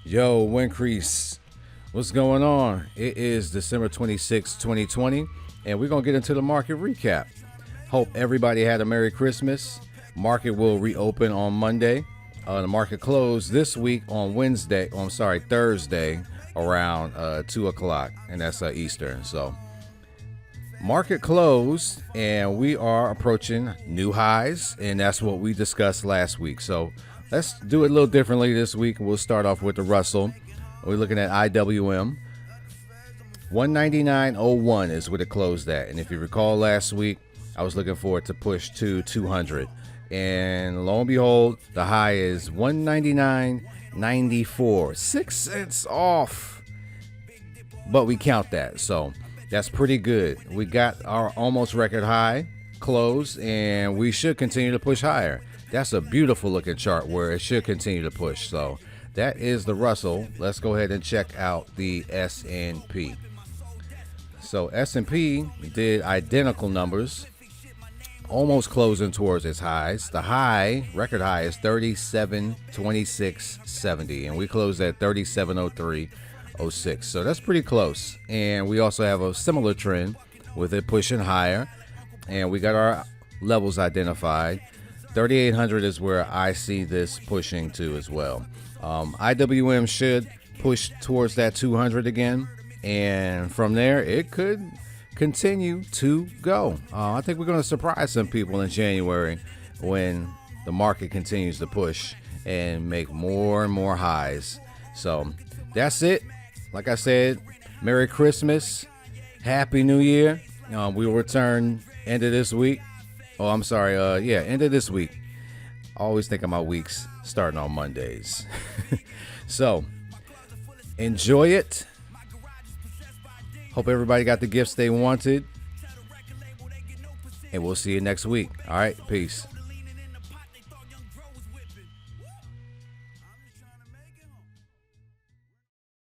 Yo, Wincrease, what's going on? It is December 26, 2020, and we're going to get into the market recap. Hope everybody had a Merry Christmas. Market will reopen on Monday. The market closed this week on Thursday around 2 o'clock, and that's Eastern. So, market closed, and we are approaching new highs, and that's what we discussed last week. So, let's do it a little differently this week. We'll start off with the Russell. We're looking at IWM. 199.01 is what it closed at. And if you recall last week, I was looking for it to push to 200. And lo and behold, the high is 199.94. 6 cents off. But we count that. So that's pretty good. We got our almost record high close, and we should continue to push higher. That's a beautiful looking chart where it should continue to push. So that is the Russell. Let's go ahead and check out the S&P. So S&P did identical numbers, almost closing towards its highs. The high, record high, is 37.26.70, and we closed at 37.03.06. So that's pretty close. And we also have a similar trend with it pushing higher, and we got our levels identified. 3,800 is where I see this pushing to as well. IWM should push towards that 200 again, and from there it could continue to go. I think we're going to surprise some people in January when the market continues to push and make more and more highs. So that's it. Like I said, Merry Christmas, Happy New Year. We will return end of this week. Oh, I'm sorry. End of this week. I always think of my weeks starting on Mondays. So, enjoy it. Hope everybody got the gifts they wanted. And we'll see you next week. All right. Peace.